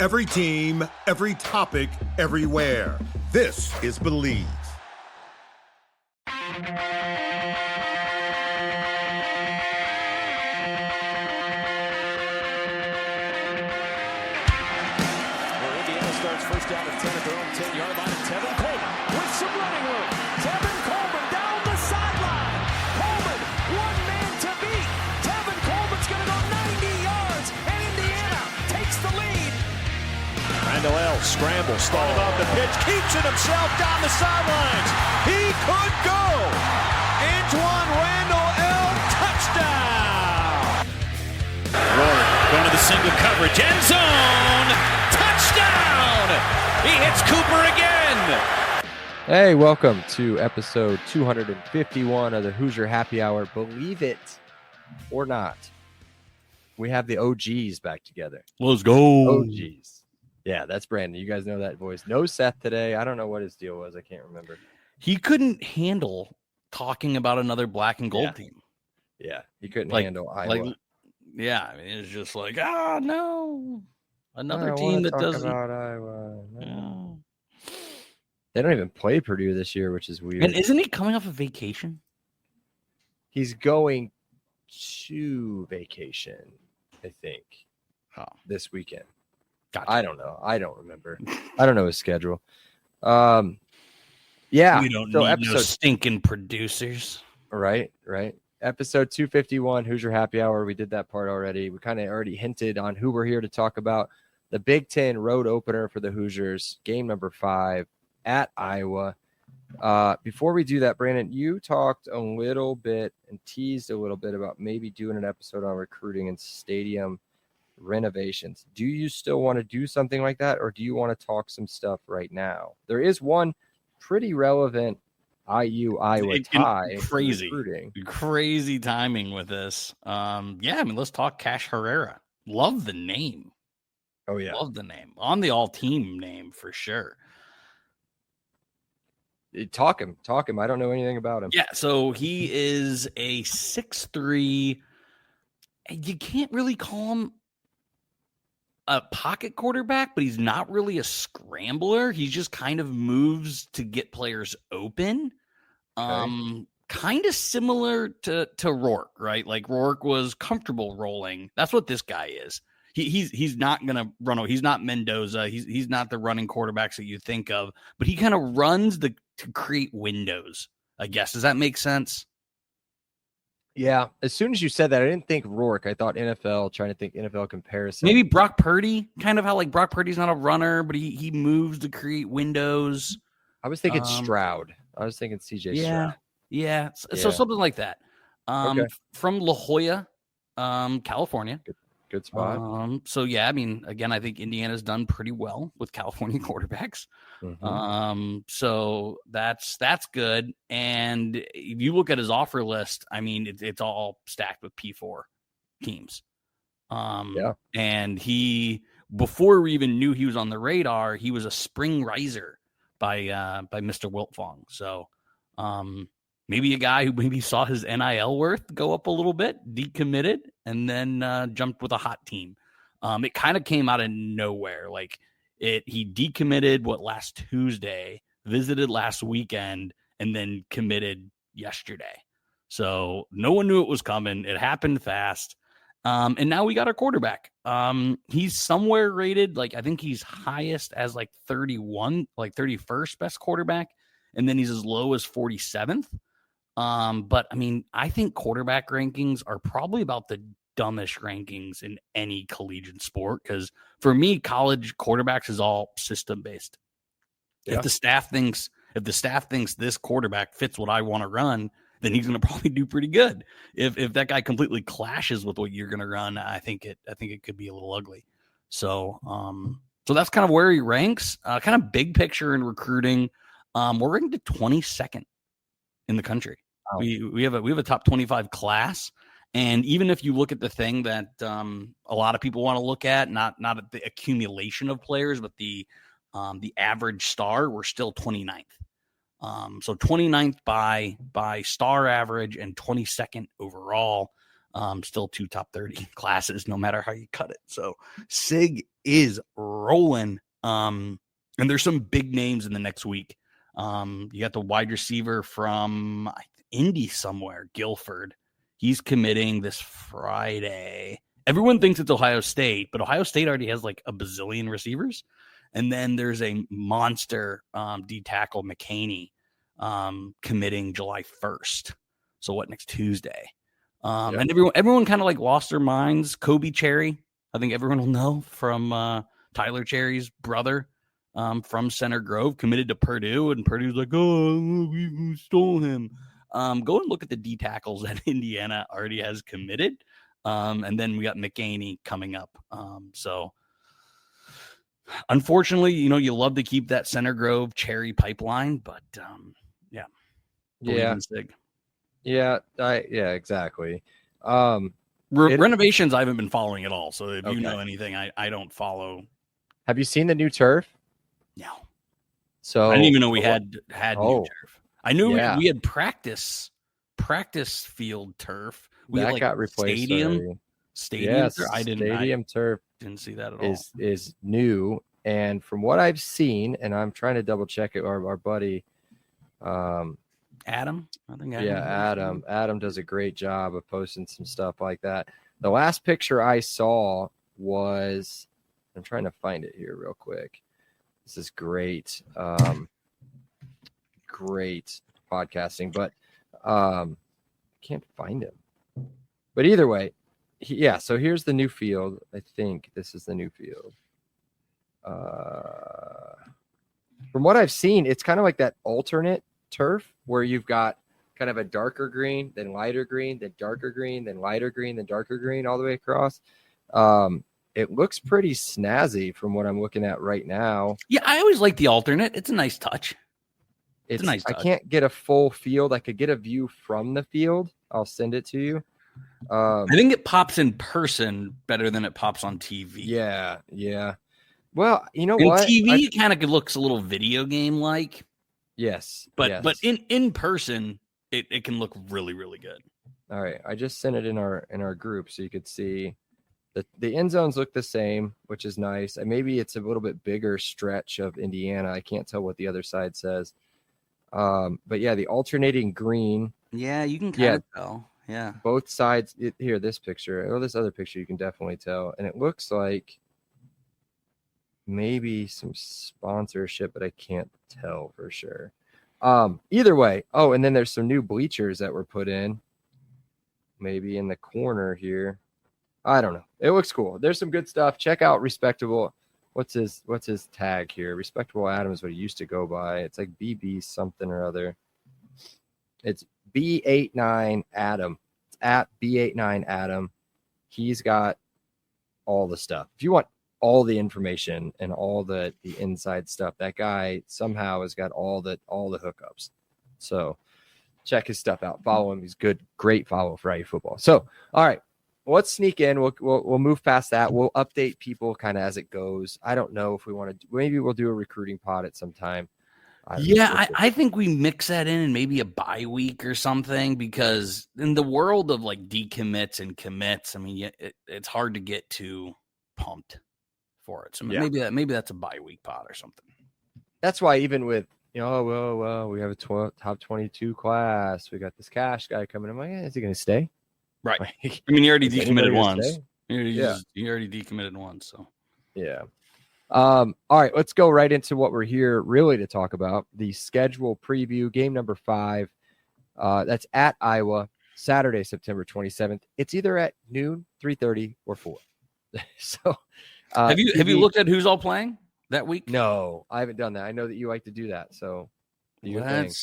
Every team, every topic, everywhere. This is Believe. First down at 10 at their own 10-yard line. Tevin Coleman with some running room. Tevin Coleman down the sideline. Coleman, one man to beat. Tevin Coleman's going to go 90 yards, and Indiana takes the lead. Randall L. scrambles, started off the pitch, keeps it himself down the sidelines. He could go. Antoine Randall L. touchdown. Rourke going to the single coverage, end zone. Touchdown! He hits Cooper again. Hey, welcome to episode 251 of the Hoosier Happy Hour. Believe it or not, we have the OGs back together. Let's go. OGs. Yeah, that's Brandon. You guys know that voice. No Seth today. I don't know what his deal was. I can't remember. He couldn't handle talking about another black and gold team. Yeah, he couldn't handle Iowa. Yeah, I mean, it's just like, no. Another I team that talk doesn't. About Iowa. No. They don't even play Purdue this year, which is weird. And isn't he coming off a vacation? He's going to vacation, I think, this weekend. Gotcha. I don't know. I don't remember. I don't know his schedule. Yeah. We don't need no stinking producers. Right. Episode 251, Hoosier Happy Hour. We did that part already. We kind of already hinted on who we're here to talk about. The Big Ten road opener for the Hoosiers, game number 5 at Iowa. Before we do that, Brandon, you talked a little bit and teased a little bit about maybe doing an episode on recruiting and stadium renovations. Do you still want to do something like that, or do you want to talk some stuff right now? There is one pretty relevant Iowa tie. Crazy timing with this. Let's talk Cash Herrera. Love the name. Oh yeah, love the name. On the all-team name for sure. Talk him. I don't know anything about him. Yeah, so he is a 6'3". You can't really call him a pocket quarterback, but he's not really a scrambler. He just kind of moves to get players open. Okay. Kind of similar to Rourke, right? Like Rourke was comfortable rolling. That's what this guy is. He's not gonna run. He's not Mendoza. He's not the running quarterbacks that you think of, but he kind of runs to create windows, I guess. Does that make sense? Yeah. As soon as you said that, I didn't think Rourke. I thought NFL, trying to think NFL comparison. Maybe Brock Purdy, kind of how like Brock Purdy's not a runner, but he moves to create windows. I was thinking Stroud. I was thinking CJ Stroud. Yeah. So something like that. Okay. From La Jolla, California. Good spot. So yeah, I mean, again, I think Indiana's done pretty well with California quarterbacks. Mm-hmm. So that's good. And if you look at his offer list, I mean, it's all stacked with P4 teams. And before we even knew he was on the radar, he was a spring riser by Mr. Wiltfong. So maybe a guy who maybe saw his NIL worth go up a little bit, decommitted, and then jumped with a hot team. It kind of came out of nowhere. Like he decommitted last Tuesday, visited last weekend, and then committed yesterday. So no one knew it was coming. It happened fast. And now we got our quarterback. He's somewhere rated, like I think he's highest as like 31, like 31st best quarterback. And then he's as low as 47th. But I mean, I think quarterback rankings are probably about the dumbest rankings in any collegiate sport. Because for me, college quarterbacks is all system based. Yeah. If the staff thinks this quarterback fits what I want to run, then he's going to probably do pretty good. If that guy completely clashes with what you're going to run, I think it could be a little ugly. So that's kind of where he ranks. Kind of big picture in recruiting. We're ranked to 22nd in the country. Wow. We have a top 25 class, and even if you look at the thing that a lot of people want to look at, not at the accumulation of players, but the average star, we're still 29th. So 29th by star average and 22nd overall. Still two top 30 classes, no matter how you cut it. So SIG is rolling. And there's some big names in the next week. You got the wide receiver from Indy somewhere, Guilford. He's committing this Friday. Everyone thinks it's Ohio State, but Ohio State already has like a bazillion receivers. And then there's a monster D tackle, McCaney, committing July 1st. So what, next Tuesday? And everyone kind of like lost their minds. Kobe Cherry, I think everyone will know from Tyler Cherry's brother from Center Grove, committed to Purdue, and Purdue's like, oh, we stole him. Go and look at the D tackles that Indiana already has committed. And then we got McCaney coming up. So unfortunately, you love to keep that Center Grove Cherry pipeline, but exactly. Renovations I haven't been following at all. So if you know anything, I don't follow. Have you seen the new turf? No. So I didn't even know we had new turf. I knew we had practice field turf. We that had, like, got replaced. Stadium Yes, turf. stadium turf didn't see that at all. Is new, and from what I've seen, and I'm trying to double check it. Our buddy, Adam. I think. Adam does a great job of posting some stuff like that. The last picture I saw was, I'm trying to find it here real quick. This is great, great podcasting, but can't find him. But either way, so here's the new field. I think this is the new field. From what I've seen, it's kind of like that alternate turf where you've got kind of a darker green, then lighter green, then darker green, then lighter green, then darker green, all the way across. It looks pretty snazzy from what I'm looking at right now. Yeah, I always like the alternate. It's a nice touch. It's a nice touch. I can't get a full field. I could get a view from the field. I'll send it to you. I think it pops in person better than it pops on TV. Yeah. Well, you know in what? TV, it kind of looks a little video game like. Yes. But in person, it can look really, really good. All right. I just sent it in our group so you could see. The end zones look the same, which is nice. And maybe it's a little bit bigger stretch of Indiana. I can't tell what the other side says. But yeah, the alternating green. Yeah, you can kind of tell. Yeah. Both sides here, this picture. Oh, this other picture you can definitely tell. And it looks like maybe some sponsorship, but I can't tell for sure. Either way. Oh, and then there's some new bleachers that were put in. Maybe in the corner here. I don't know. It looks cool. There's some good stuff. Check out Respectable. What's his tag here? Respectable Adam is what he used to go by. It's like BB something or other. It's B89 Adam. It's at B89 Adam. He's got all the stuff. If you want all the information and all the inside stuff, that guy somehow has got all the hookups. So check his stuff out. Follow him. He's good. Great follow for IU football. So, all right. Let's sneak in. We'll move past that. We'll update people kind of as it goes. I don't know if we want to. Maybe we'll do a recruiting pod at some time. I think we mix that in maybe a bye week or something, because in the world of like decommits and commits, I mean, it's hard to get too pumped for it. So maybe that's a bye week pod or something. That's why even with we have a top 22 class. We got this Cash guy coming. I'm like, is he going to stay? Right. I mean, you already decommitted once. You already decommitted once. So, yeah. All right, let's go right into what we're here really to talk about. The schedule preview, game number 5. That's at Iowa, Saturday, September 27th. It's either at noon, 3:30, or 4. So, have you looked at who's all playing that week? No, I haven't done that. I know that you like to do that. So, let's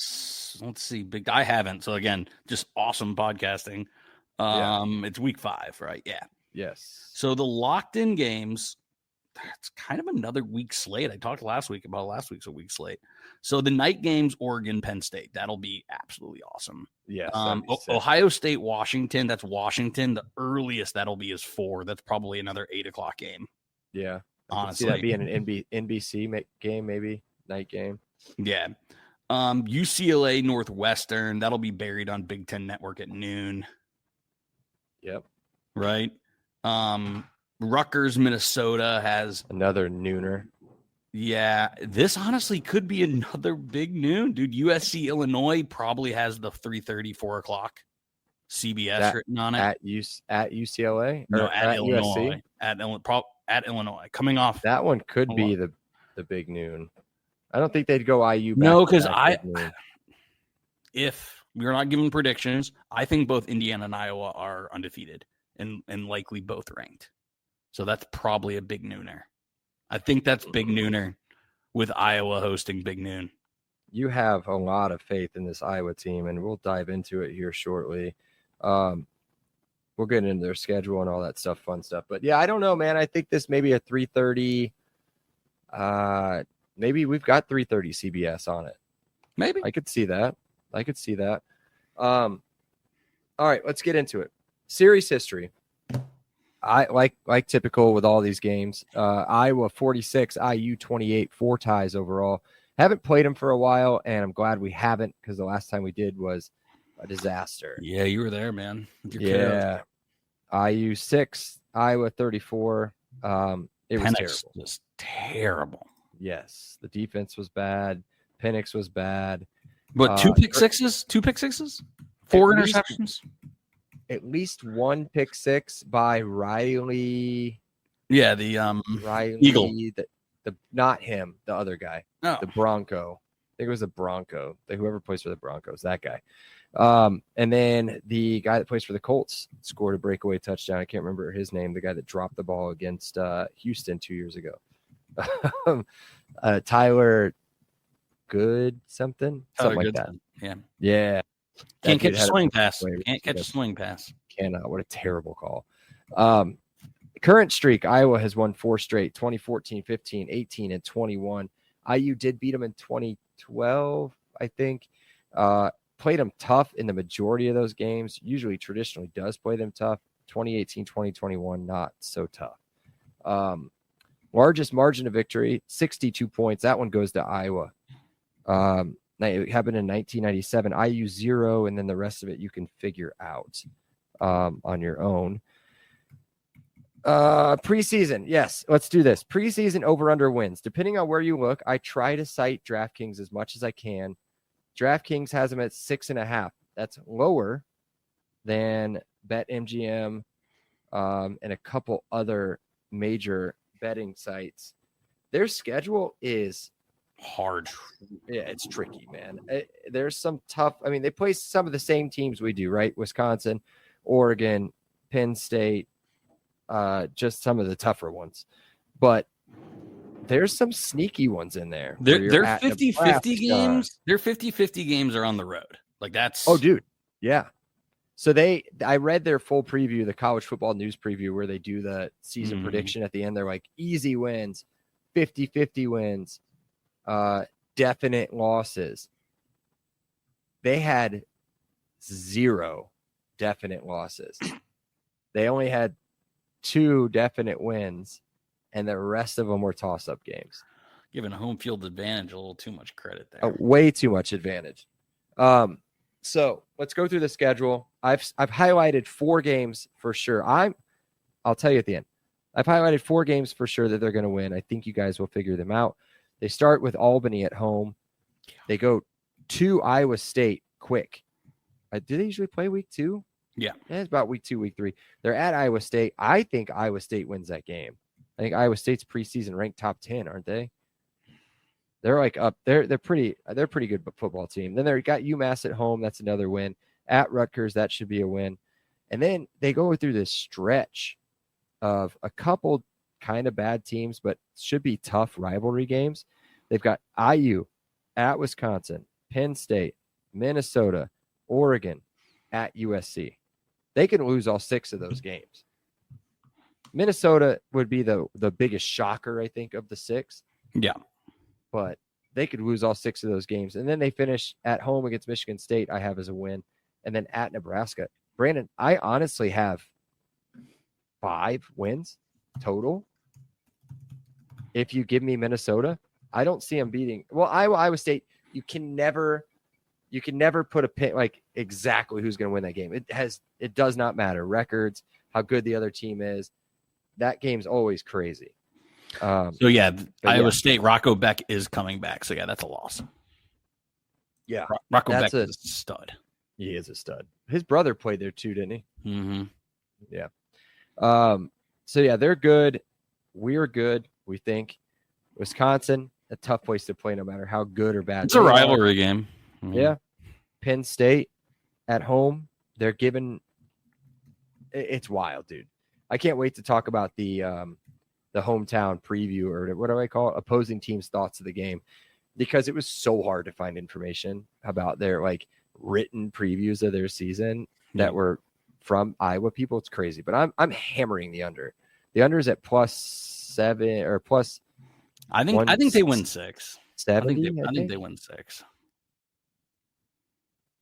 see. I haven't. So again, just awesome podcasting. It's week 5, right? Yeah. Yes. So the locked in games, that's kind of another week slate. I talked last week about last week's a week slate. So the night games, Oregon, Penn State, that'll be absolutely awesome. Yes. Ohio State, Washington, that's Washington. The earliest that'll be is 4. That's probably another 8:00 game. Yeah. Honestly, that being an NBC game, maybe night game. Yeah. UCLA, Northwestern, that'll be buried on Big Ten Network at noon. Yep. Right. Rutgers, Minnesota has another nooner. Yeah, this honestly could be another big noon, dude. USC, Illinois probably has the 3:30, 4 o'clock CBS written on it. At UCLA? No, Or at Illinois. USC? At Illinois. Coming off. That one could be the big noon. I don't think they'd go IU back. No, because if we're not giving predictions, I think both Indiana and Iowa are undefeated and likely both ranked. So that's probably a big nooner. I think that's big nooner with Iowa hosting big noon. You have a lot of faith in this Iowa team, and we'll dive into it here shortly. We'll get into their schedule and all that stuff, fun stuff. But yeah, I don't know, man. I think this may be a 3:30. Maybe we've got 3:30 CBS on it. Maybe. I could see that. All right, let's get into it. Series history. I like typical with all these games. Iowa 46, IU 28, 4 ties overall. Haven't played them for a while, and I'm glad we haven't because the last time we did was a disaster. Yeah, you were there, man. Yeah. IU 6, Iowa 34. It was terrible. Just terrible. Yes, the defense was bad. Penix was bad. But 2 pick sixes? 2 pick sixes? 4 interceptions? At least 1 pick 6 by Riley. Yeah, the Riley Eagle. The not him, the other guy. No. The Bronco. I think it was the Bronco. Whoever plays for the Broncos, that guy. And then the guy that plays for the Colts scored a breakaway touchdown. I can't remember his name. The guy that dropped the ball against Houston 2 years ago. Tyler Good something like that. Yeah. Can't catch a swing pass. Can't catch a swing pass. Cannot. What a terrible call. Current streak, Iowa has won 4 straight, 2014, 15, 18, and 21. IU did beat them in 2012, I think. Played them tough in the majority of those games. Usually traditionally does play them tough. 2018, 2021, not so tough. Largest margin of victory, 62 points. That one goes to Iowa. It happened in 1997. IU 0, and then the rest of it you can figure out on your own. Preseason. Yes, let's do this. Preseason over-under wins. Depending on where you look, I try to cite DraftKings as much as I can. DraftKings has them at 6.5. That's lower than BetMGM and a couple other major betting sites. Their schedule is hard. Yeah, it's tricky, man. There's some tough. I mean, they play some of the same teams we do, right? Wisconsin, Oregon, Penn State, just some of the tougher ones. But there's some sneaky ones in there. They're 50-50 games. Their 50-50 games are on the road. Like that's. Oh, dude. Yeah. So I read their full preview, the college football news preview, where they do the season prediction at the end. They're like easy wins, 50-50 wins, definite losses. They had 0 definite losses. They only had 2 definite wins, and the rest of them were toss-up games. Giving a home field advantage a little too much credit there. Way too much advantage. So let's go through the schedule. I've highlighted 4 games for sure. I'll tell you at the end. I've highlighted 4 games for sure that they're going to win. I think you guys will figure them out. They start with Albany at home. They go to Iowa State quick. Do they usually play week 2? Yeah. It's about week 2, week 3. They're at Iowa State. I think Iowa State wins that game. I think Iowa State's preseason ranked top 10, aren't they? They're like up. They're pretty good football team. Then they got UMass at home. That's another win. At Rutgers, that should be a win. And then they go through this stretch of a couple kind of bad teams, but should be tough rivalry games. They've got IU at Wisconsin, Penn State, Minnesota, Oregon, at USC. They can lose all 6 of those games. Minnesota would be the biggest shocker, I think, of the 6. Yeah. But they could lose all 6 of those games. And then they finish at home against Michigan State, I have as a win. And then at Nebraska. Brandon, I honestly have 5 wins total. If you give me Minnesota, I don't see them beating. Well, Iowa State, you can never put a pin like exactly who's going to win that game. It does not matter. Records, how good the other team is. that game's always crazy. So Iowa State, Rocco Beck is coming back. So yeah, that's a loss. Yeah, Rocco Beck is a stud. He is a stud. His brother played there too, didn't he? Mm-hmm. Yeah. So yeah, they're good. We're good. We think Wisconsin, a tough place to play, no matter how good or bad. It's a rivalry game. Yeah. Penn State at home. They're given. It's wild, dude. I can't wait to talk about the hometown preview, or what do I call it? Opposing teams' thoughts of the game, because it was so hard to find information about their written previews of their season that were from Iowa people. It's crazy, but I'm hammering the under. The under is at +7 or plus. I think they win 6. 70. I think they win 6.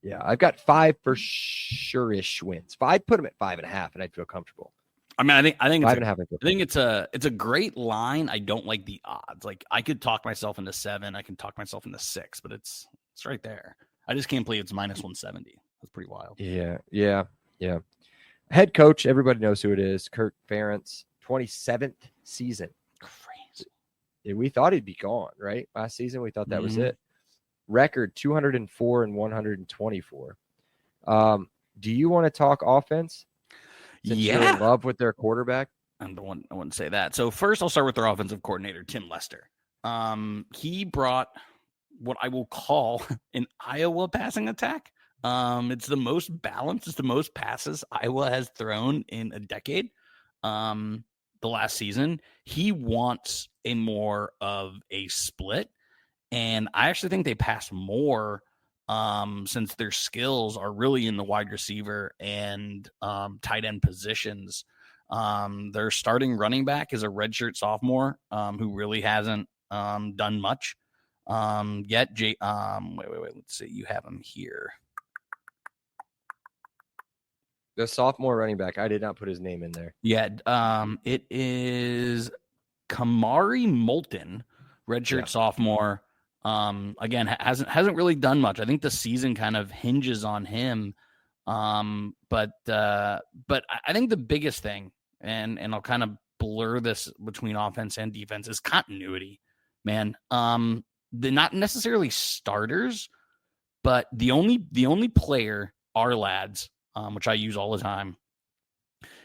Yeah, I've got 5 for sure-ish wins. I'd put them at 5.5, and I'd feel comfortable. I mean, I think 5.5. I think it's a great line. I don't like the odds. I could talk myself into 7. I can talk myself into 6, but it's right there. I just can't believe it's -170. That's pretty wild. Yeah. Head coach, everybody knows who it is. Kirk Ferentz, 27th season. Crazy. Yeah, we thought he'd be gone, right? Last season, we thought that was it. Record 204 and 124. Do you want to talk offense? Since you're in love with their quarterback. I wouldn't say that. So first, I'll start with their offensive coordinator, Tim Lester. He brought what I will call an Iowa passing attack. It's the most balanced. It's the most passes Iowa has thrown in a decade. The last season, he wants a more of a split. And I actually think they pass more since their skills are really in the wide receiver and tight end positions. Their starting running back is a redshirt sophomore who really hasn't done much yet. Wait. Let's see. You have him here. The sophomore running back. I did not put his name in there. Yeah. It is Kamari Moulton, redshirt sophomore. Again, hasn't really done much. I think the season kind of hinges on him. But I think the biggest thing, and I'll kind of blur this between offense and defense, is continuity, man. They're not necessarily starters, but the only player, our lads, which I use all the time,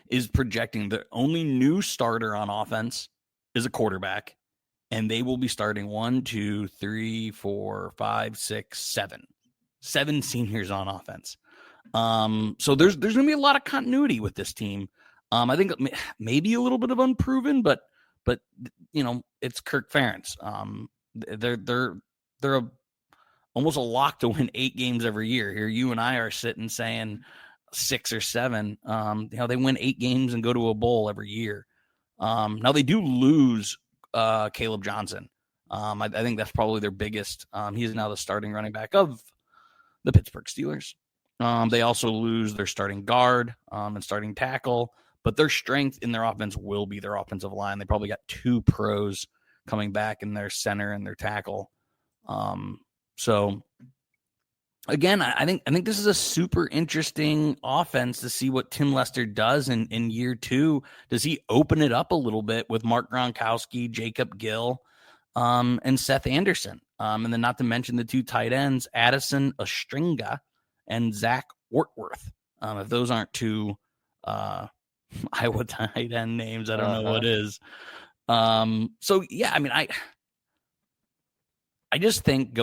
is projecting the only new starter on offense is a quarterback. And they will be starting 1, 2, 3, 4, 5, 6, 7. 7 seniors on offense. So there's going to be a lot of continuity with this team. I think maybe a little bit of unproven, but it's Kirk Ferentz. They're almost a lock to win 8 games every year. Here, you and I are sitting saying 6 or 7. They win 8 games and go to a bowl every year. Now they do lose Caleb Johnson. I think that's probably their biggest. He is now the starting running back of the Pittsburgh Steelers. They also lose their starting guard and starting tackle, but their strength in their offense will be their offensive line. They probably got 2 pros coming back in their center and their tackle. So again, I think this is a super interesting offense to see what Tim Lester does in year 2. Does he open it up a little bit with Mark Gronkowski, Jacob Gill, and Seth Anderson? And then not to mention the 2 tight ends, Addison Ostringa and Zach Ortworth. If those aren't 2 Iowa tight end names, I don't know what is. So yeah, I mean, I just think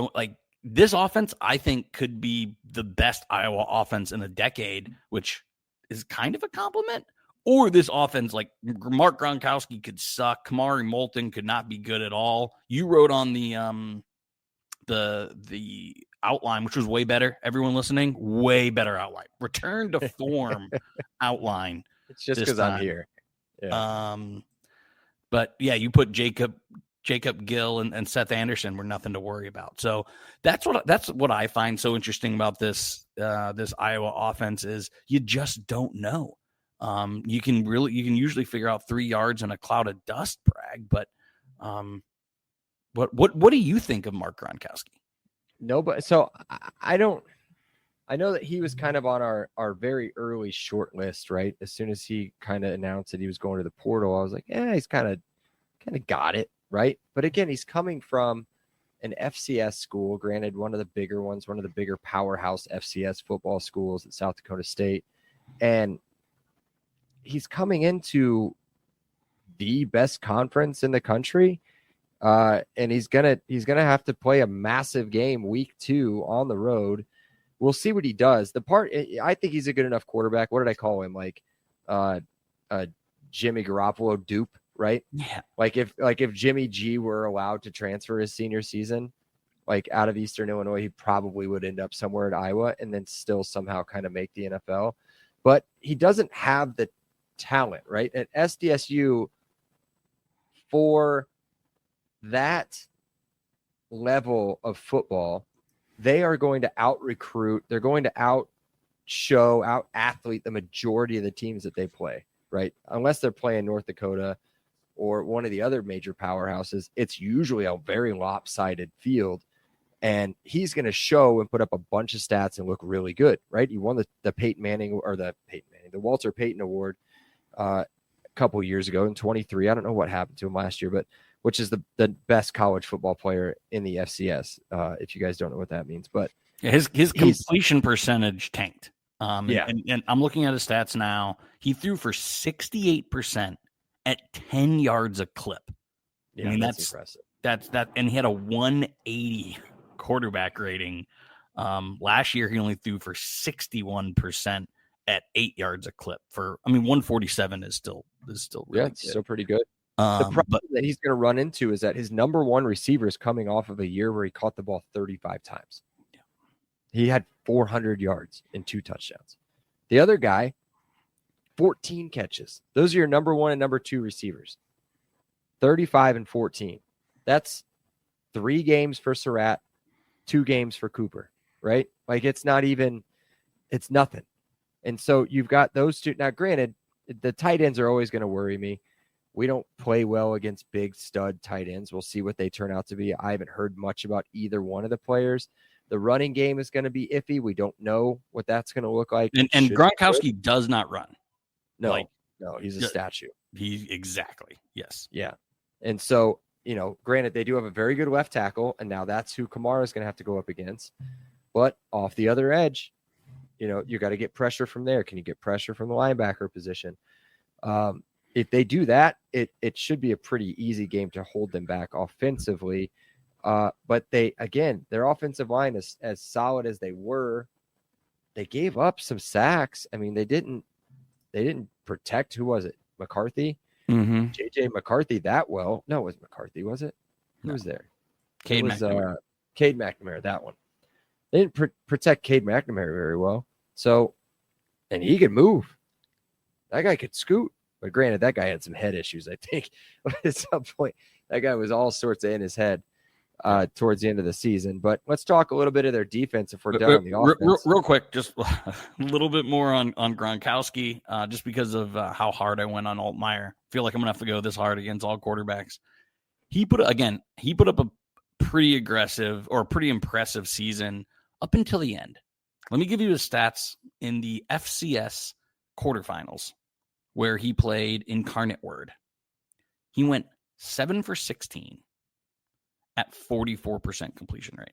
this offense, I think, could be the best Iowa offense in a decade, which is kind of a compliment. Or this offense, like Mark Gronkowski could suck. Kamari Moulton could not be good at all. You wrote on the outline, which was way better. Everyone listening, way better outline. Return to form outline. It's just because I'm here. Yeah. But yeah, you put Jacob Gill and Seth Anderson were nothing to worry about. So that's what I find so interesting about this Iowa offense is you just don't know. You can usually figure out 3 yards in a cloud of dust, Bragg. But what do you think of Mark Gronkowski? No, but so I don't I know that he was kind of on our very early short list, right? As soon as he kind of announced that he was going to the portal, I was like, yeah, he's kind of got it, right? But again, he's coming from an FCS school, granted one of the bigger ones, one of the bigger powerhouse FCS football schools at South Dakota State. And he's coming into the best conference in the country. And he's gonna have to play a massive game week 2 on the road. We'll see what he does. I think he's a good enough quarterback. What did I call him? Like Jimmy Garoppolo dupe, right? Yeah. Like if Jimmy G were allowed to transfer his senior season, like out of Eastern Illinois, he probably would end up somewhere at Iowa and then still somehow kind of make the NFL. But he doesn't have the talent, right? At SDSU, for that level of football, they are going to out recruit. They're going to out athlete the majority of the teams that they play, right? Unless they're playing North Dakota or one of the other major powerhouses, it's usually a very lopsided field. And he's going to show and put up a bunch of stats and look really good, right? He won the Peyton Manning or the Walter Payton Award a couple years ago in 23. I don't know what happened to him last year, but which is the best college football player in the FCS. If you guys don't know what that means, but yeah, his completion percentage tanked. And I'm looking at his stats now. He threw for 68% at 10 yards a clip. Yeah, I mean, that's impressive. And he had a 180 quarterback rating. Last year, he only threw for 61% at 8 yards a clip. 147 is still really it's good. still pretty good. The problem that he's going to run into is that his number one receiver is coming off of a year where he caught the ball 35 times. Yeah. He had 400 yards and 2 touchdowns. The other guy, 14 catches. Those are your number 1 and number 2 receivers. 35 and 14. That's 3 games for Surratt, 2 games for Cooper, right? Like it's nothing. And so you've got those two. Now, granted, the tight ends are always going to worry me. We don't play well against big stud tight ends. We'll see what they turn out to be. I haven't heard much about either one of the players. The running game is going to be iffy. We don't know what that's going to look like. And Gronkowski does not run. No, he's a statue. Exactly. Yes. Yeah. And so, granted, they do have a very good left tackle, and now that's who Kamara is going to have to go up against. But off the other edge, you got to get pressure from there. Can you get pressure from the linebacker position? If they do that, it should be a pretty easy game to hold them back offensively. But their offensive line is as solid as they were. They gave up some sacks. I mean, they didn't protect, who was it? McCarthy? Mm-hmm. JJ McCarthy that well. No, it was McCarthy, was it? Who was there? Cade McNamara. Cade McNamara, that one. They didn't protect Cade McNamara very well. So, and he could move. That guy could scoot. But granted, that guy had some head issues, I think. At some point, that guy was all sorts of in his head towards the end of the season. But let's talk a little bit of their defense if we're done on the offense. Real quick, just a little bit more on Gronkowski, just because of how hard I went on Altmaier. Feel like I'm going to have to go this hard against all quarterbacks. He put up a pretty aggressive or pretty impressive season up until the end. Let me give you his stats in the FCS quarterfinals, where he played Incarnate Word. He went 7 for 16 at 44% completion rate.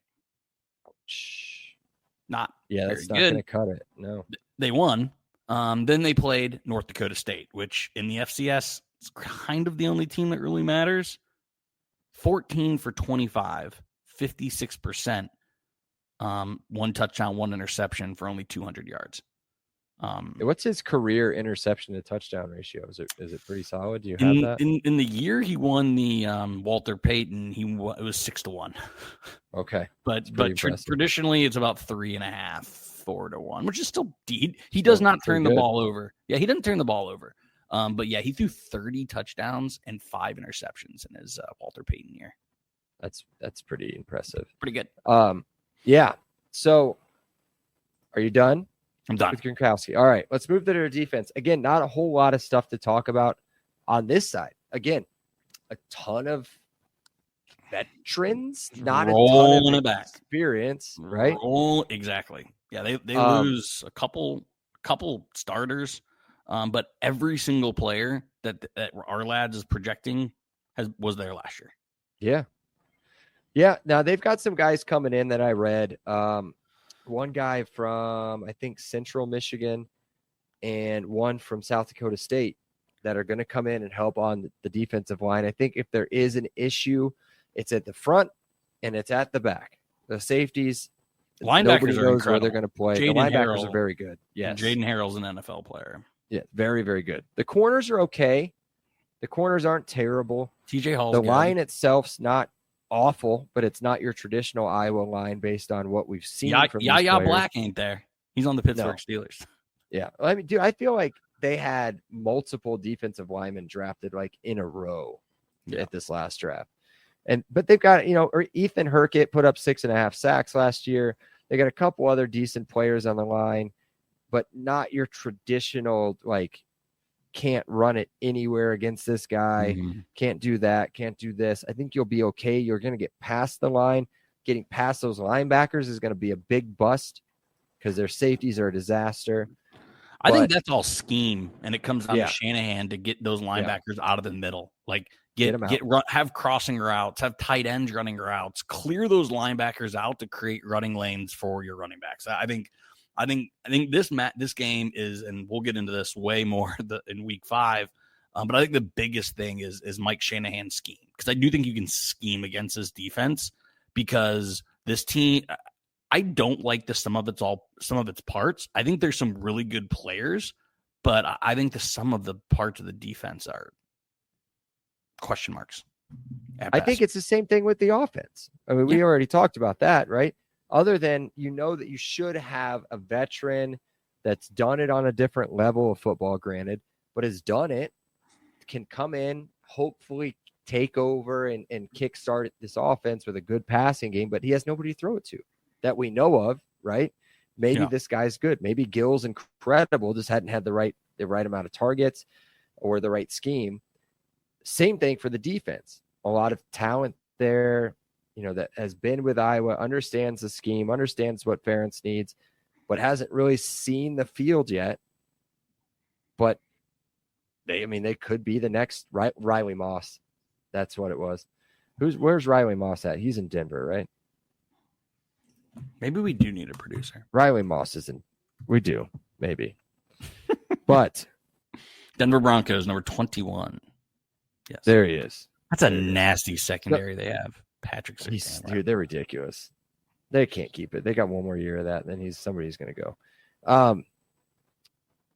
Not that's not good. Going to cut it. No, they won. Then they played North Dakota State, which in the FCS is kind of the only team that really matters. 14 for 25, 56%. 1 touchdown, 1 interception for only 200 yards. What's his career interception to touchdown ratio? Is it pretty solid? Do you have that? In the year he won the Walter Payton, it was 6-1. Okay, but traditionally it's about 3.5, 4-1, which is still he does not turn the ball over. Yeah, he doesn't turn the ball over. But yeah, he threw 30 touchdowns and 5 interceptions in his Walter Payton year. That's pretty impressive. Pretty good. Yeah. So, are you done? I'm done with Gronkowski. All right, let's move to their defense. Again, not a whole lot of stuff to talk about on this side. Again, a ton of veterans, not a ton of experience, right? Exactly. Yeah, they lose a couple starters, but every single player that our lads is projecting was there last year. Yeah. Yeah. Now they've got some guys coming in that I read. One guy from, I think, Central Michigan and one from South Dakota State that are going to come in and help on the defensive line. I think if there is an issue, it's at the front and it's at the back. The safeties, linebackers nobody are knows incredible. where they're going to play. Jaden The linebackers Harrell, are very good. Yes. Jaden Harrell's an NFL player. Yeah, very, very good. The corners are okay. The corners aren't terrible. TJ Hall's the good. line itself's not awful, but it's not your traditional Iowa line based on what we've seen from these players. Black ain't there. He's on the Pittsburgh Steelers. Yeah. I mean, dude, I feel like they had multiple defensive linemen drafted like in a row at this last draft. But they've got, Ethan Herkett put up 6.5 sacks last year. They got a couple other decent players on the line, but not your traditional, like, can't run it anywhere against this guy. Mm-hmm. Can't do that. Can't do this. I think you'll be okay. You're going to get past the line. Getting past those linebackers is going to be a big bust because their safeties are a disaster. I think that's all scheme, and it comes down Yeah. to Shanahan to get those linebackers out of the middle. Like Have crossing routes, have tight ends running routes, clear those linebackers out to create running lanes for your running backs. I think this game is, and we'll get into this way more in week 5. But I think the biggest thing is Mike Shanahan's scheme, because I do think you can scheme against his defense, because this team, I don't like the sum of its parts. I think there's some really good players, but I think the sum of the parts of the defense are question marks. I think it's the same thing with the offense. I mean, we already talked about that, right? Other than, that you should have a veteran that's done it on a different level of football, granted, but has done it, can come in, hopefully take over and kickstart this offense with a good passing game, but he has nobody to throw it to that we know of, right? Maybe this guy's good. Maybe Gill's incredible, just hadn't had the right amount of targets or the right scheme. Same thing for the defense. A lot of talent there, that has been with Iowa, understands the scheme, understands what Ferentz needs, but hasn't really seen the field yet. But they could be the next Riley Moss. That's what it was. Where's Riley Moss at? He's in Denver, right? Maybe we do need a producer. Riley Moss isn't. We do, maybe. But Denver Broncos, number 21. Yes. There he is. That's a nasty secondary they have. Patrick Surtain. Dude, they're ridiculous. They can't keep it. They got one more year of that, and then somebody's going to go.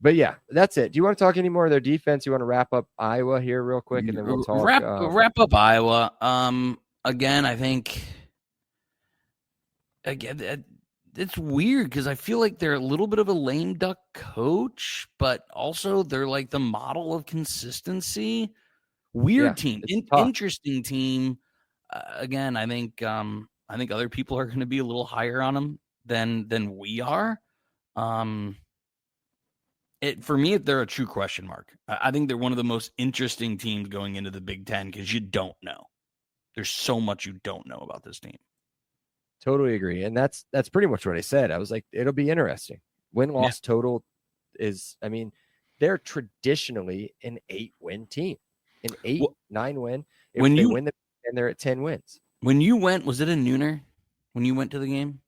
But yeah, that's it. Do you want to talk any more of their defense? You want to wrap up Iowa here real quick, and then we'll talk. Wrap up Iowa. Again, I think it's weird because I feel like they're a little bit of a lame duck coach, but also they're like the model of consistency. Weird team, interesting team. Again, I think other people are going to be a little higher on them than we are. For me, they're a true question mark. I think they're one of the most interesting teams going into the Big Ten because you don't know. There's so much you don't know about this team. Totally agree. And that's pretty much what I said. I was like, it'll be interesting. Win-loss total is, they're traditionally an 8-win team. An 8-9 win. If they win and they're at 10 wins. When you went, was it a nooner when you went to the game?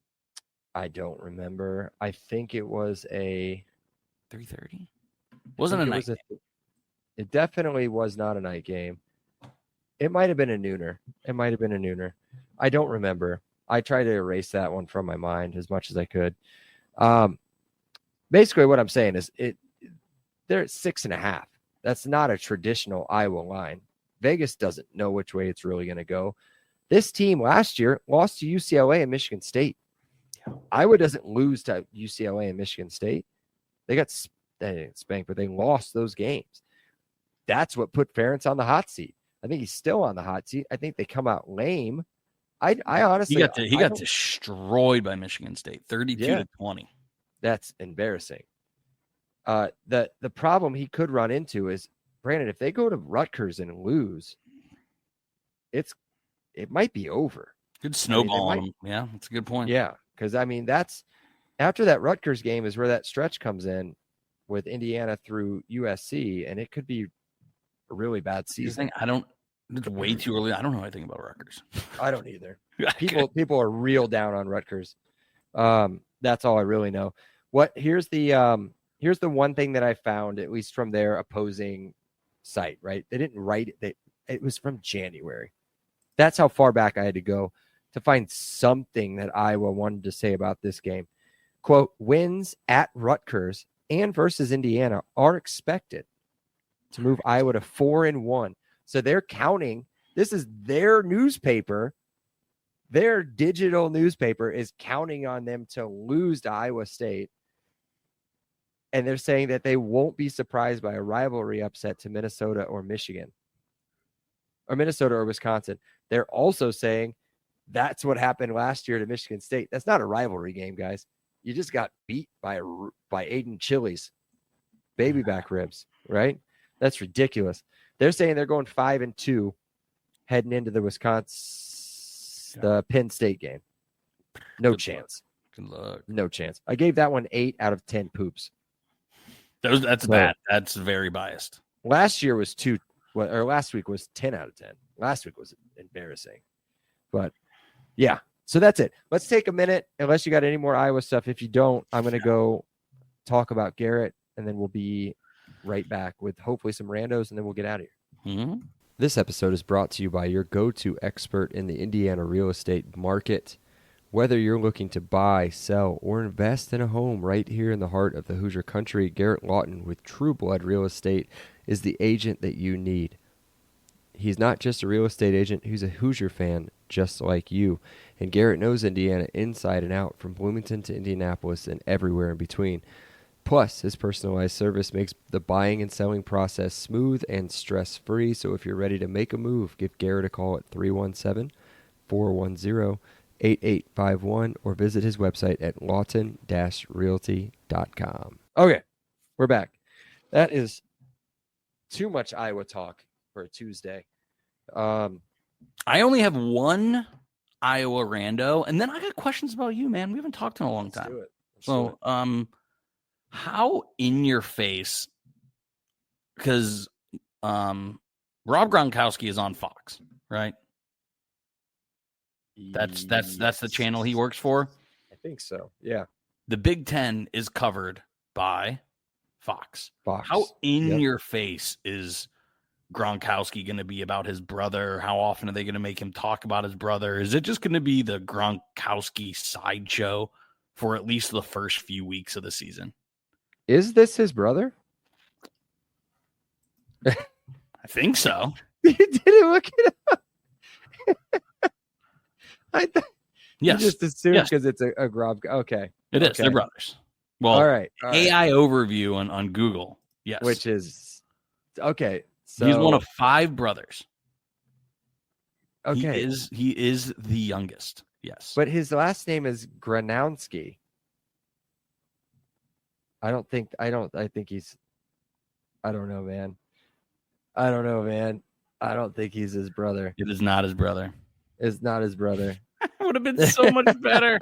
I don't remember. I think it was a 3:30. Wasn't a night game. It definitely was not a night game. It might have been a nooner. I don't remember. I tried to erase that one from my mind as much as I could. Basically, what I'm saying is they're at 6.5. That's not a traditional Iowa line. Vegas doesn't know which way it's really going to go. This team last year lost to UCLA and Michigan State. Iowa doesn't lose to UCLA and Michigan State. They got spanked, but they lost those games. That's what put Ferentz on the hot seat. I think he's still on the hot seat. I think they come out lame. I honestly he got destroyed by Michigan State, 32-20. That's embarrassing. The problem he could run into is, Brandon, if they go to Rutgers and lose, it might be over. Good snowball on them. Yeah, that's a good point. Yeah, because after that Rutgers game is where that stretch comes in with Indiana through USC, and it could be a really bad season. It's way too early. I don't know anything about Rutgers. I don't either. People are real down on Rutgers. That's all I really know. Here's the one thing that I found, at least from their opposing site, right? They didn't write it. It was from January. That's how far back I had to go to find something that Iowa wanted to say about this game. Quote, wins at Rutgers and versus Indiana are expected to move Iowa to 4-1. So they're counting. This is their newspaper. Their digital newspaper is counting on them to lose to Iowa State. And they're saying that they won't be surprised by a rivalry upset to Minnesota or Michigan. Or Minnesota or Wisconsin. They're also saying that's what happened last year to Michigan State. That's not a rivalry game, guys. You just got beat by Aiden Chili's baby back ribs, right? That's ridiculous. They're saying they're going 5-2 heading into the the Penn State game. No chance. Good luck. No chance. I gave that one 8 out of 10 poops. That's bad. That's very biased. Last year was last week was 10 out of 10. Last week was embarrassing. But yeah, so that's it. Let's take a minute, unless you got any more Iowa stuff. If you don't, I'm going to go talk about Garrett, and then we'll be right back with hopefully some randos, and then we'll get out of here. Mm-hmm. This episode is brought to you by your go-to expert in the Indiana real estate market. Whether you're looking to buy, sell, or invest in a home right here in the heart of the Hoosier country, Garrett Lawton with True Blood Real Estate is the agent that you need. He's not just a real estate agent, he's a Hoosier fan just like you. And Garrett knows Indiana inside and out, from Bloomington to Indianapolis and everywhere in between. Plus, his personalized service makes the buying and selling process smooth and stress-free. So if you're ready to make a move, give Garrett a call at 317-410-8851 or visit his website at lawton-realty.com. Okay, we're back. That is too much Iowa talk for a Tuesday. I only have one Iowa rando, and then I got questions about you, man. We haven't talked in a long time. Let's do it. How in your face, because Rob Gronkowski is on Fox, right? That's the channel he works for. I think so. Yeah. The Big Ten is covered by Fox. How in your face is Gronkowski going to be about his brother? How often are they going to make him talk about his brother? Is it just going to be the Gronkowski sideshow for at least the first few weeks of the season? Is this his brother? I think so. You didn't look it up. Yes. You just assumed because it's a Grob. Okay. It is. Okay. They're brothers. Well, all right. AI overview on Google. Yes. Which is okay. So he's one of 5 brothers. Okay. He is the youngest. Yes. But his last name is Granowski. I think he's I don't know, man. I don't think he's his brother. It is not his brother. It's not his brother. It would have been so much better.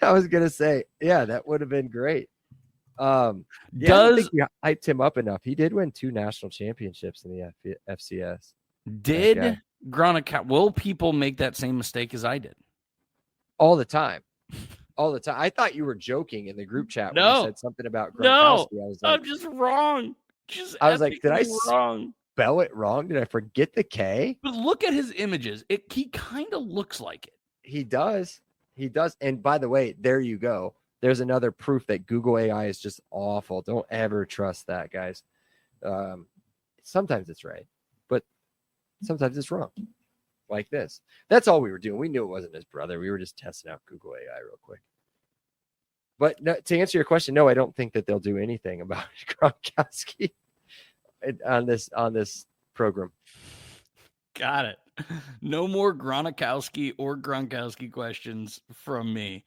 I was gonna say, yeah, that would have been great. I don't think you hyped him up enough. He did win 2 national championships in the FCS. Did Gronkowski? Will people make that same mistake as I did? All the time. I thought you were joking in the group chat when you said something about Gronkowski. No, I'm just wrong. I was like, did I wrong? Spell it wrong? Did I forget the K? But look at his images. He kind of looks like it. He does. And by the way, there you go. There's another proof that Google AI is just awful. Don't ever trust that, guys. Sometimes it's right, but sometimes it's wrong. Like this. That's all we were doing. We knew it wasn't his brother. We were just testing out Google AI real quick. But no, to answer your question, no, I don't think that they'll do anything about Gronkowski on this program. Got it. No more Gronkowski or Gronkowski questions from me.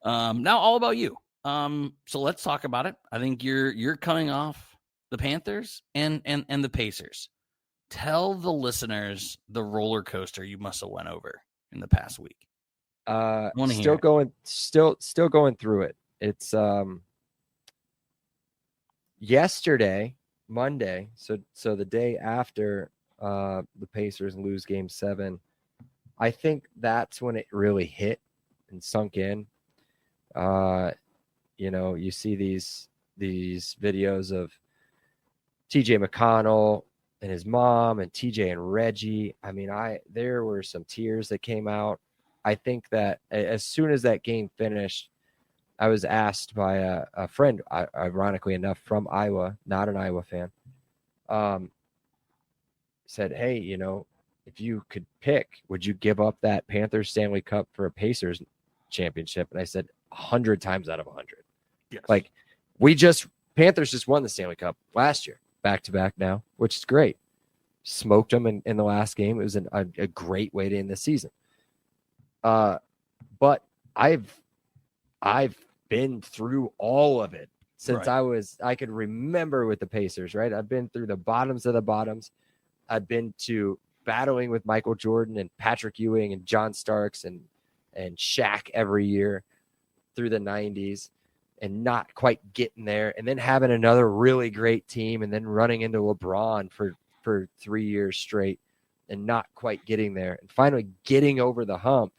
Now all about you. So let's talk about it. I think you're coming off the Panthers and the Pacers. Tell the listeners the roller coaster you must have went over in the past week. wanna hear Still it. going, still going through it. It's yesterday, Monday. So the day after the Pacers lose Game 7, I think that's when it really hit and sunk in. You see these videos of TJ McConnell and his mom and TJ and Reggie. I mean, there were some tears that came out. I think that as soon as that game finished, I was asked by a friend, ironically enough, from Iowa, not an Iowa fan, said, hey, if you could pick, would you give up that Panthers Stanley Cup for a Pacers championship? And I said 100 times out of 100. Yes. Like, Panthers just won the Stanley Cup last year, back-to-back now, which is great. Smoked them in the last game. It was a great way to end the season. But I've been through all of it since I could remember with the Pacers, right? I've been through the bottoms of the bottoms. I've been to battling with Michael Jordan and Patrick Ewing and John Starks and Shaq every year through the 90s and not quite getting there, and then having another really great team and then running into LeBron for 3 years straight and not quite getting there, and finally getting over the hump.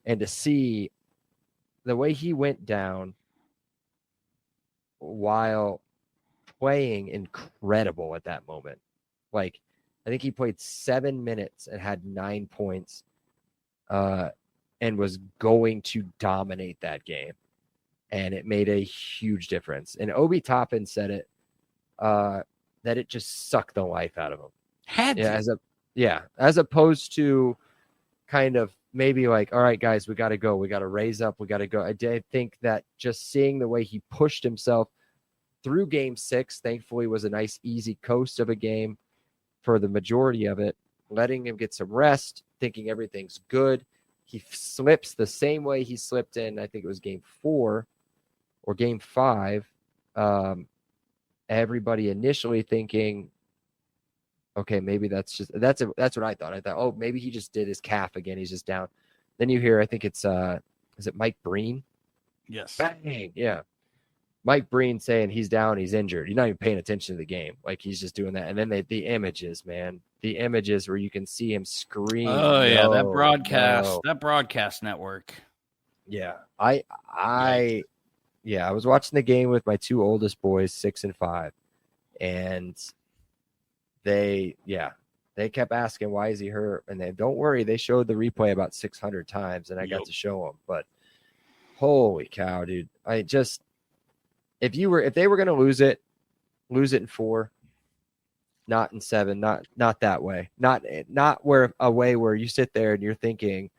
And to see the way he went down while playing incredible at that moment. Like, I think he played 7 minutes and had 9 points and was going to dominate that game. And it made a huge difference. And Obi Toppin said it, that it just sucked the life out of him. As opposed to kind of maybe like, all right, guys, we got to go. We got to raise up. We got to go. I did think that just seeing the way he pushed himself through Game 6, thankfully, was a nice, easy coast of a game for the majority of it, letting him get some rest, thinking everything's good. He slips the same way he slipped in, I think it was Game 4 or Game 5. Everybody initially thinking, okay, maybe that's what I thought. I thought, oh, maybe he just did his calf again. He's just down. Then you hear, I think it's is it Mike Breen? Yes. Bang! Yeah. Mike Breen saying he's down, he's injured. You're not even paying attention to the game. Like, he's just doing that. And then the images, man. The images where you can see him scream. Oh, yeah, that broadcast network. Yeah. I was watching the game with my 2 oldest boys, 6 and 5. And they kept asking, why is he hurt? And they, don't worry, they showed the replay about 600 times, and I got to show them. But holy cow, dude. If they were going to lose it in 4, not in 7, not that way. Not where a way where you sit there and you're thinking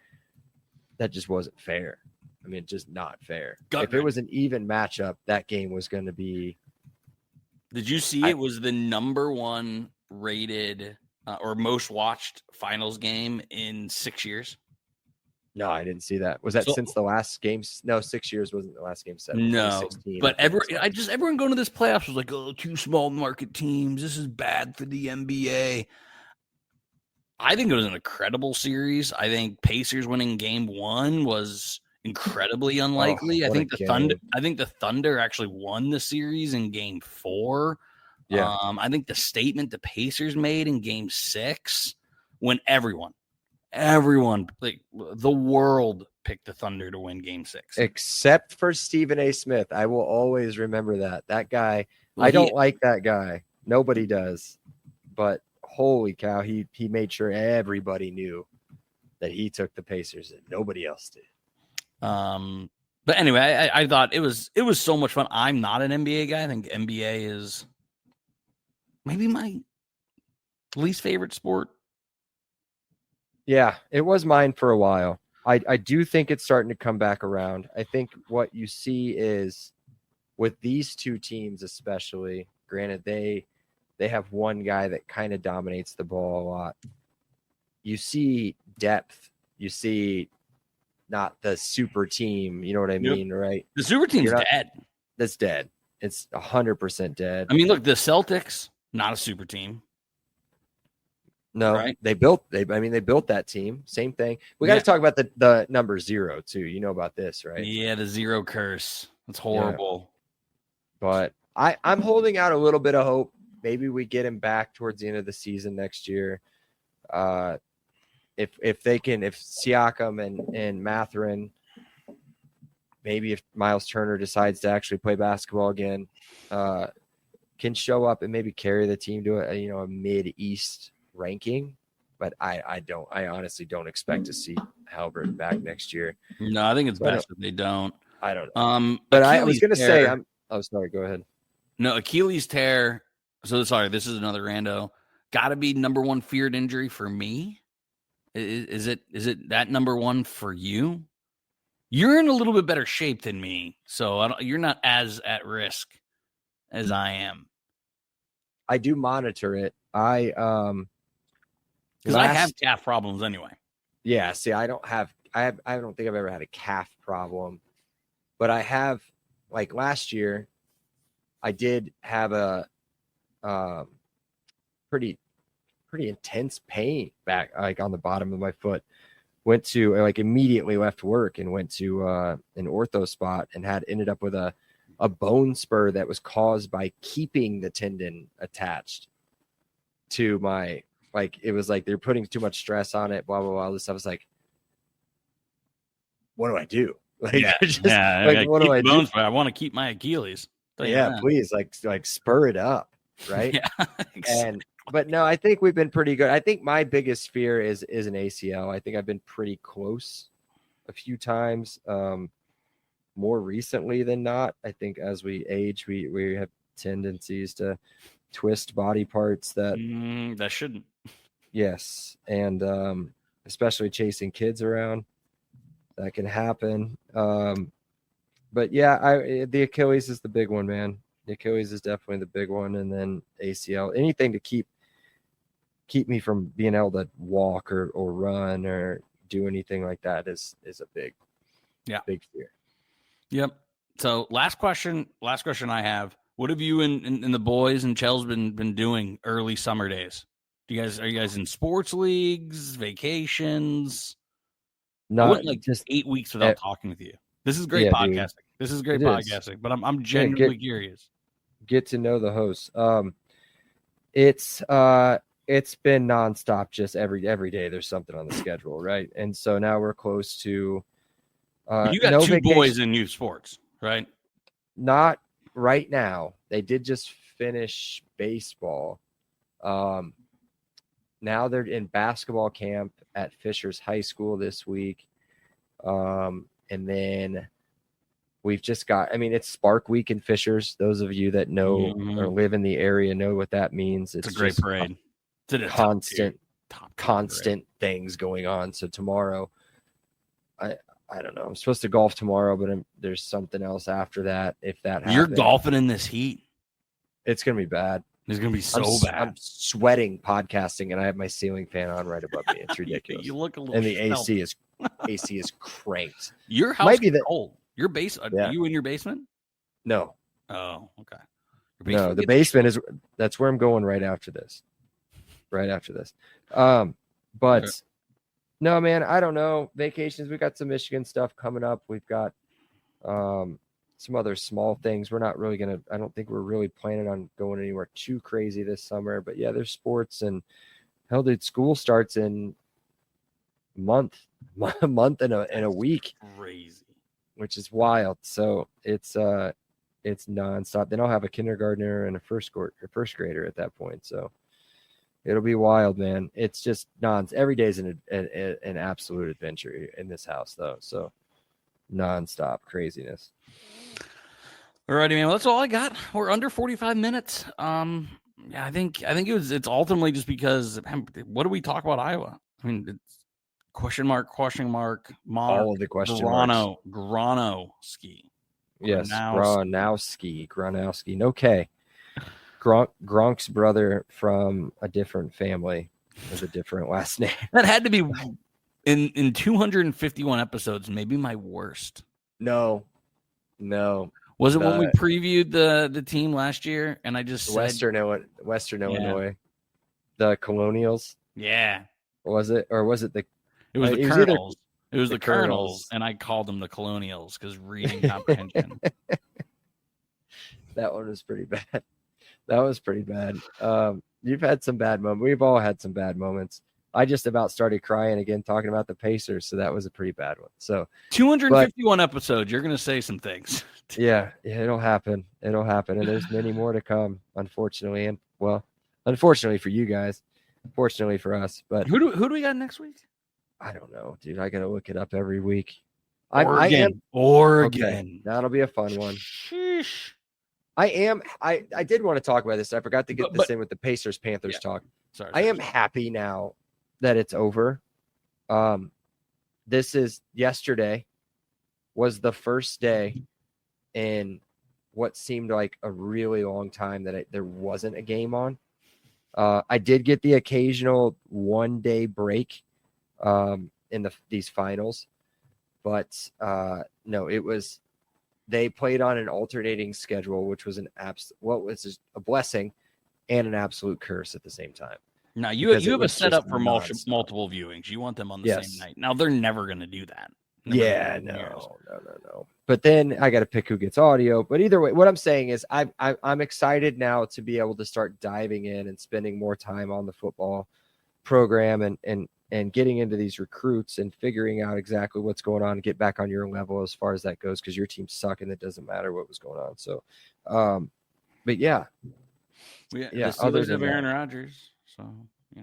that just wasn't fair. I mean, just not fair. If it was an even matchup, that game was going to be. Did you see it was the number 1 rated or most watched finals game in 6 years? No, I didn't see that. Was that since the last game? No, 6 years wasn't the last game. 7. No, but everyone going to this playoffs was like, oh, 2 small market teams. This is bad for the NBA. I think it was an incredible series. I think Pacers winning Game 1 was incredibly unlikely. I think the Thunder actually won the series in Game 4. Yeah. I think the statement the Pacers made in Game 6, when everyone, like the world, picked the Thunder to win Game 6, except for Stephen A. Smith. I will always remember that guy. I don't like that guy. Nobody does. But holy cow, he made sure everybody knew that he took the Pacers and nobody else did. But anyway, I thought it was so much fun. I'm not an NBA guy. I think NBA is maybe my least favorite sport. Yeah, it was mine for a while. I do think it's starting to come back around. I think what you see is with these 2 teams, especially, granted they have one guy that kind of dominates the ball a lot. You see depth. You see not the super team. You know what I mean, right? The super team's dead. That's dead. It's 100% dead. I mean, look, the Celtics, not a super team. No, Right? they built that team. Same thing. We got to talk about the number 0 too. You know about this, right? Yeah, the 0 curse. That's horrible. But I'm holding out a little bit of hope. Maybe we get him back towards the end of the season next year. If Siakam and Mathurin, maybe if Miles Turner decides to actually play basketball again, can show up and maybe carry the team to a mid-East ranking. But I honestly don't expect to see Halliburton back next year. No, I think it's best if they don't. I don't know. But I was going to say, sorry, go ahead. No, Achilles tear. So sorry, this is another rando. Got to be number 1 feared injury for me. Is it that number 1 for you? You're in a little bit better shape than me, so you're not as at risk as I am. I do monitor it. Because I have calf problems anyway. Yeah, see, I don't think I've ever had a calf problem, but I have, like last year, I did have a pretty intense pain back, like on the bottom of my foot. Went to immediately left work and went to an ortho spot and ended up with a bone spur that was caused by keeping the tendon attached to my, it was like they're putting too much stress on it, blah blah blah. This stuff. I was like, what do I do? What do I do? I want to keep my Achilles. Yeah, please, spur it up, right? Yeah, exactly. But no, I think we've been pretty good. I think my biggest fear is an ACL. I think I've been pretty close a few times, more recently than not. I think as we age, we have tendencies to twist body parts that shouldn't. Yes, and especially chasing kids around, that can happen. But yeah, the Achilles is the big one, man. The Achilles is definitely the big one, and then ACL. Anything to keep me from being able to walk or run or do anything like that is a big fear. Yep. So last question I have. What have you and the boys and Chels been doing early summer days? Are you guys in sports leagues, vacations? I went just 8 weeks without talking with you. This is great podcasting. Dude. This is great podcasting, but I'm genuinely curious. Get to know the host. It's been nonstop, just every day there's something on the schedule, right? And so now we're close to you got two boys in youth sports, right? Not right now. They did just finish baseball. Now they're in basketball camp at Fishers High School this week. And then we've just got, it's Spark Week in Fishers. Those of you that know or live in the area know what that means. It's a great parade. It's constant things going on. So tomorrow, I don't know. I'm supposed to golf tomorrow, but there's something else after that. If that happens. You're golfing in this heat. It's going to be bad. It's going to be so bad. I'm sweating podcasting, and I have my ceiling fan on right above me. It's ridiculous. You look a little. And the AC is cranked. Your house might be cold. Your base? Yeah. Are you in your basement? No. Oh, okay. No, the basement that's where I'm going right after this. But no, man, I don't know. Vacations. We got some Michigan stuff coming up. We've got some other small things. We're not really I don't think we're really planning on going anywhere too crazy this summer. But yeah, there's sports, and hell, dude, school starts in a month and a week. Crazy. Which is wild. So it's nonstop. Then I'll have a kindergartner and a first grader at that point. So it'll be wild, man. It's just every day is an absolute adventure in this house, though. So nonstop craziness. Alrighty, man. Well, that's all I got. We're under 45 minutes. Yeah, I think it's ultimately just because what do we talk about Iowa? It's question mark, all of the question marks. Gronowski. Yes, Gronowski. No K. Gronk's brother from a different family with a different last name. That had to be in 251 episodes, maybe my worst. No. Was it when we previewed the team last year and I just said Western Illinois, the Colonials? Yeah. Was it? Or was it the It was it the was either Colonels. It was the the Colonels, Colonels. and I called them the Colonials because reading comprehension. That one was pretty bad. That was pretty bad. You've had some bad moments. We've all had some bad moments. I just about started crying again talking about the Pacers, so that was a pretty bad one. So 251 episodes. You're going to say some things. yeah, it'll happen. It'll happen, and there's many more to come, unfortunately. And well, unfortunately for you guys, fortunately for us. But Who do we got next week? I don't know, dude. I gotta look it up every week. Oregon. Okay, that'll be a fun one. Sheesh. I did want to talk about this. I forgot to get this in with the Pacers Panthers talk. Sorry. I am happy now that it's over. This is yesterday was the first day in what seemed like a really long time that there wasn't a game on. I did get the occasional 1 day break in these finals, but no, it was. They played on an alternating schedule, which was a blessing and an absolute curse at the same time. Now you have a setup for multiple viewings. You want them on the same night. Now they're never going to do that. No. But then I got to pick who gets audio. But either way, what I'm saying is I'm excited now to be able to start diving in and spending more time on the football program and getting into these recruits and figuring out exactly what's going on and get back on your level as far as that goes, because your team suck and it doesn't matter what was going on. So, but yeah. Other than Aaron Rodgers, so they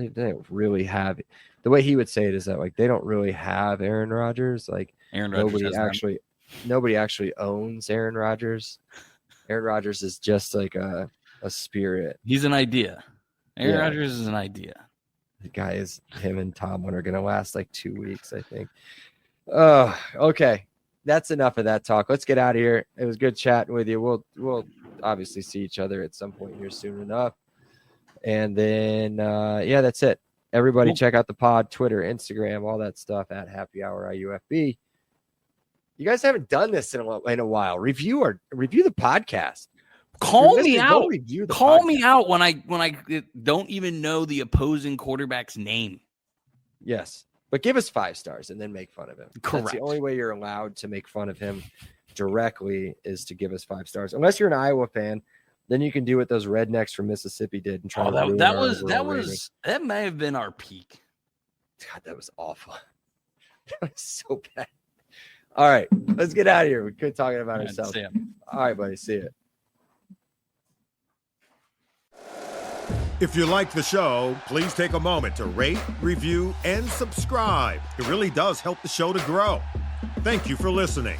don't really have it. The way he would say it is that like they don't really have Aaron Rodgers. Like Aaron Rodgers nobody actually owns Aaron Rodgers. Aaron Rodgers is just like a spirit. He's an idea. Aaron Rodgers is an idea. The guy is him and Tomlin are going to last like 2 weeks, I think. Oh, okay. That's enough of that talk. Let's get out of here. It was good chatting with you. We'll obviously see each other at some point here soon enough. And then, that's it. Everybody check out the pod, Twitter, Instagram, all that stuff at Happy Hour IUFB. You guys haven't done this in a while. Review the podcast. Call me out. Call me out when I don't even know the opposing quarterback's name. Yes, but give us 5 stars and then make fun of him. Correct. That's the only way you're allowed to make fun of him directly is to give us 5 stars. Unless you're an Iowa fan, then you can do what those rednecks from Mississippi did and try to ruin that may have been our peak. God, that was awful. That was so bad. All right, let's get out of here. We could talking about ourselves. All right, buddy. See you. If you like the show, please take a moment to rate, review, and subscribe. It really does help the show to grow. Thank you for listening.